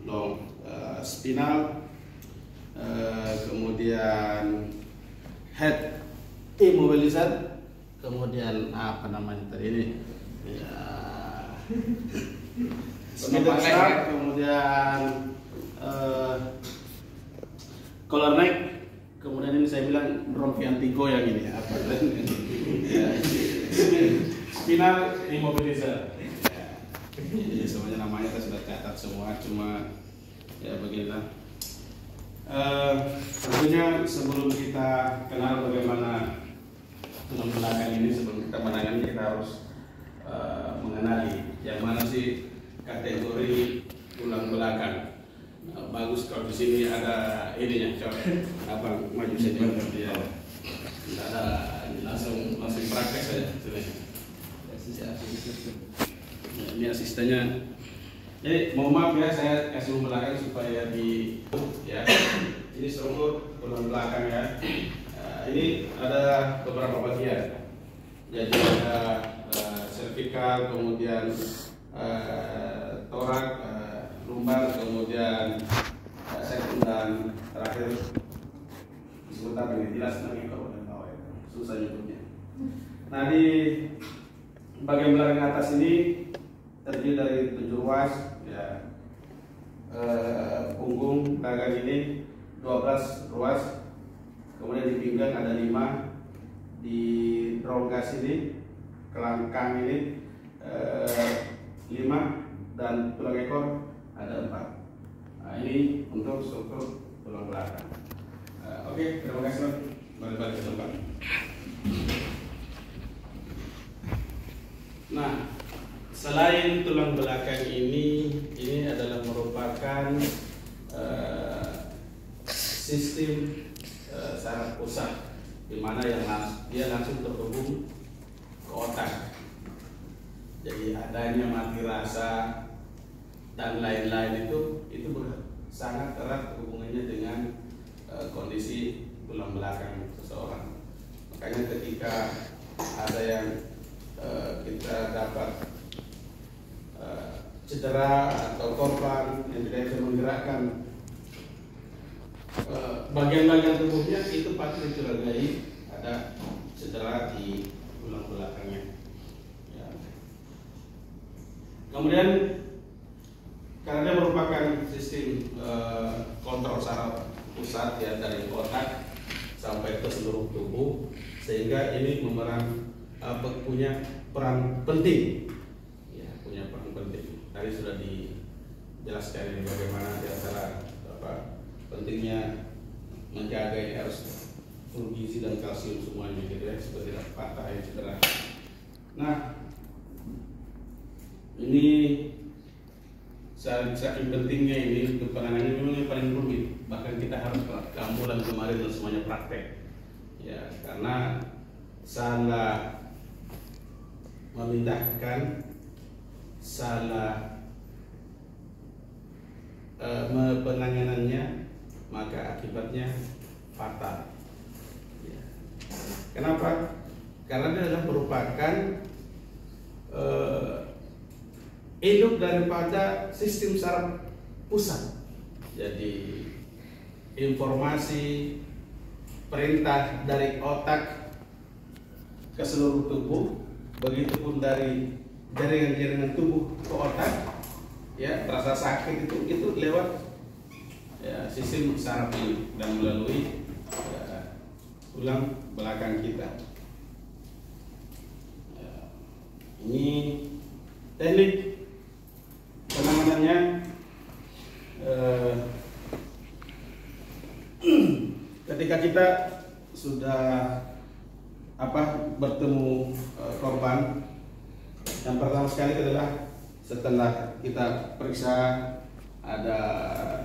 long spinal, kemudian head immobilizer, kemudian apa namanya tadi ini ya, middle start, kemudian collar neck, kemudian ini saya bilang bronchiantigo yang ini apa ya, spinal immobilizer ya. Jadi semuanya namanya kita sudah catat semua, cuma ya beginilah. Tentunya sebelum kita kenal bagaimana tulang belakang ini, sebelum kita menangani, kita harus mengenali yang mana sih kategori tulang belakang. Bagus kalau di sini ada ininya, coba abang maju saja ya. Tidak ada, langsung praktek saja. Ya, ini asistennya. Jadi mohon maaf ya, saya kasih belakang supaya di ya. Ini struktur tulang belakang ya. Ini ada beberapa bagian. Jadi ada cervical, kemudian torak, lumbar, kemudian sektum, dan terakhir disebut apa ini? Jelas lagi kalau udah tahu ya. Susah nyebutnya. Nah, di bagian belakang atas ini terdiri dari 7 ruas ya. Punggung belakang ini 12 ruas. Kemudian di pinggang ada 5. Di rongga sini, kelangkang ini 5, dan tulang ekor ada 4. Nah, ini untuk struktur tulang belakang. Oke, terima kasih. Balik ke tempat. Nah, selain tulang belakang ini adalah merupakan sistem saraf pusat, di mana dia langsung terhubung ke otak. Jadi adanya mati rasa dan lain-lain itu sangat erat hubungannya dengan kondisi tulang belakang seseorang. Makanya ketika ada yang kita dapat cedera atau korban yang tidak bisa menggerakkan bagian-bagian tubuhnya, itu pasti dicurigai ada cedera di tulang belakangnya ya. Kemudian karena dia merupakan sistem kontrol saraf pusat ya, dari otak sampai ke seluruh tubuh, sehingga ini punya peran penting ya, punya peran penting. Tadi sudah dijelaskan ini bagaimana di antara pentingnya menjaga ini, harus full gizi dan kalsium semuanya gitu ya, seperti tidak patah ya, cedera. Nah, ini saking pentingnya ini untuk penanganannya memang yang paling rumit. Bahkan kita harus ke ambulan kemarin dan semuanya praktek ya, karena salah memindahkan, salah penanganannya, maka akibatnya fatal ya. Kenapa? Karena dia adalah merupakan induk daripada sistem saraf pusat. Jadi informasi perintah dari otak ke seluruh tubuh, begitupun dari jaringan-jaringan tubuh ke otak ya, terasa sakit itu lewat ya, sistem saraf ini dan melalui ya, tulang belakang kita ya. Ini teknik penanganannya ketika kita sudah bertemu korban, yang pertama sekali adalah setelah kita periksa ada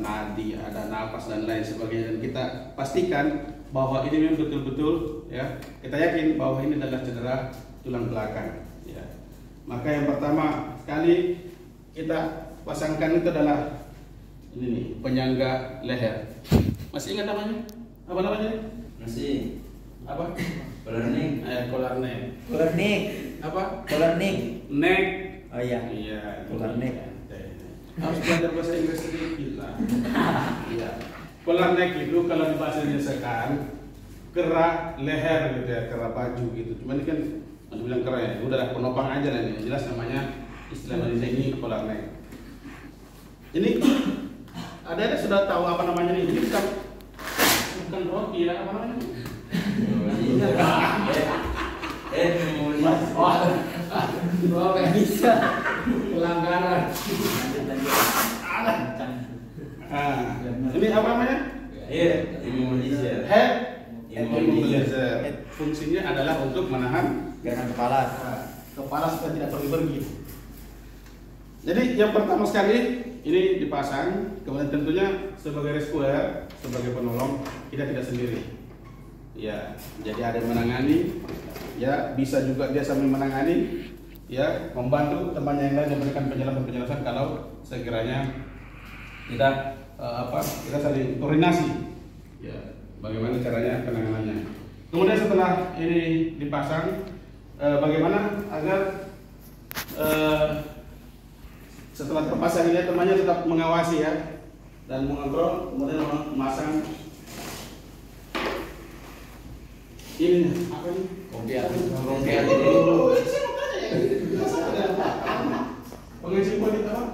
nadi, ada nafas dan lain sebagainya, dan kita pastikan bahwa ini memang betul-betul ya, kita yakin bahwa ini adalah cedera tulang belakang ya. Maka yang pertama sekali kita pasangkan itu adalah ini nih, penyangga leher. Masih ingat namanya? Apa namanya? Masih. Apa? Collar neck. Collar neck. Collar neck. Apa? Collar neck. Neck. Oh iya. Iya. Collar neck. Harus belajar bahasa Inggris sedikit lah. Iya. Pola neck itu kalau di bahasa Indonesia kan kera leher gitu ya, kera baju gitu. Cuman ini kan masih bilang kera ya. Udah penopang aja lah ini. Jelas namanya istilah Indonesia ini pola neck. Ini ada sudah tahu apa namanya ini? Ini bukan roti ya, apa namanya? Gua nggak bisa pelanggaran. Ini apa namanya? Immobilizer. Head Immobilizer. Fungsinya adalah untuk menahan Gerakan kepala. kepala supaya tidak pergi-pergi. Jadi yang pertama sekali ini dipasang, kemudian tentunya sebagai rescuer, sebagai penolong kita tidak sendiri. Ya, jadi ada yang menangani, ya bisa juga dia sambil menangani, ya membantu temannya yang lain memberikan penjelasan kalau sekiranya kita kita saling koordinasi, ya bagaimana caranya penanganannya. Kemudian setelah ini dipasang, bagaimana agar setelah terpasang ini temannya tetap mengawasi ya dan mengontrol, kemudian memasang ini apa ini? Kompian. Pengisi politik apa?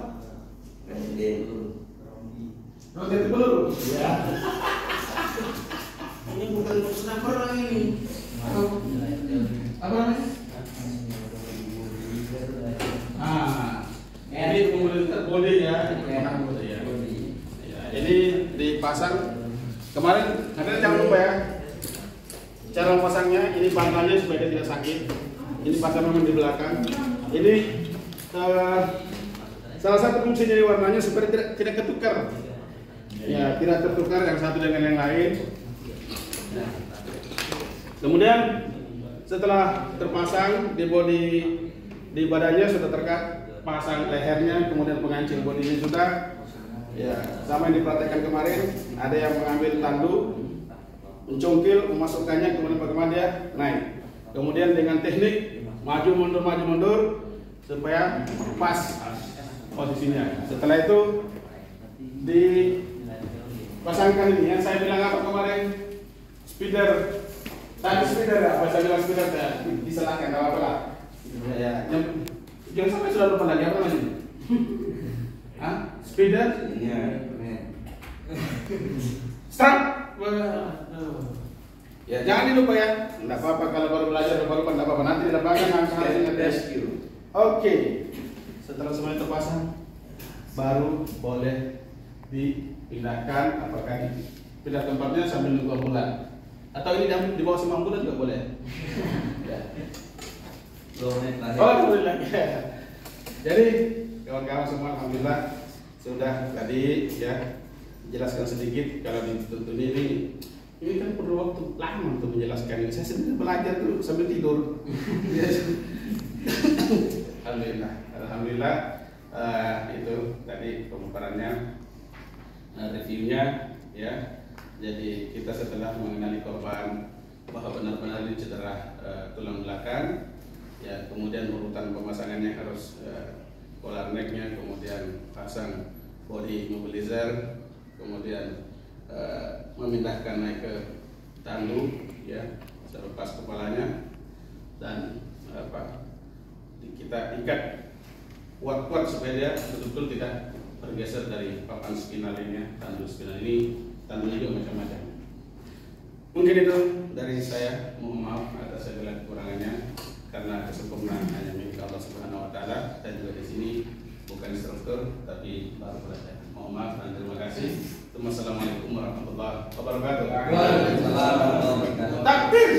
Rodet peluru. Ya. Ini bukan senang perang ini. Apa namanya? Ini pemerintah bodi ya. Ini dipasang kemarin. Ada jangan lupa ya. Cara memasangnya, ini bantalnya supaya dia tidak sakit. Ini pasang memang di belakang. Ini salah satu fungsi dari warnanya supaya tidak ketukar. Ya, tidak tertukar yang satu dengan yang lain. Kemudian setelah terpasang di badannya sudah terpasang lehernya, kemudian pengancing bodinya sudah. Ya, sama yang dipraktekkan kemarin, ada yang mengambil tandu, mencungkil, memasukkannya, kemudian bagaimana dia naik. Kemudian dengan teknik maju mundur supaya pas posisinya. Setelah itu dipasangkan ini yang saya bilang apa kemarin, speeder, tadi speeder ya, bahasa bilang speeder ya, diselahkan apa apa lah. Ya, jangan sampai sudah lupa lagi apa namanya? Speeder? Strap. Ya jangan dilupa ya. Tidak apa-apa kalau baru belajar baru tidak apa-apa, nanti di lapangan harus ingat rescue. Oke. Setelah semuanya terpasang, baru boleh dipindahkan. Apakah pindah tempatnya sambil nunggu ambulan? Atau ini di bawah 9 bulan juga boleh? Ya. Alhamdulillah. Jadi kawan-kawan semua alhamdulillah sudah tadi ya jelaskan sedikit. Kalau dituntun ini kan perlu waktu lama untuk menjelaskan ini. Saya sendiri belajar dulu sambil tidur. Alhamdulillah itu tadi pemaparannya, reviewnya ya. Jadi kita setelah mengenali korban bahwa benar-benar ini cedera tulang belakang, ya kemudian urutan pemasangannya harus collar necknya, kemudian pasang body immobilizer, kemudian memindahkan naik ke tandu ya, selepas kepalanya, dan kita ikat kuat-kuat supaya dia betul-betul tidak bergeser dari papan spinal ini. Tandu spinal ini, tandunya juga macam-macam. Mungkin itu dari saya, mohon maaf atas segala kekurangannya, karena kesempurnaan hanya milik Allah Subhanahu Wa Taala, dan juga di sini bukan instruktur tapi baru belajar. Mohon maaf dan terima kasih. Wassalamualaikum warahmatullahi wabarakatuh. Waalaikumsalam warahmatullahi wabarakatuh. Takbir.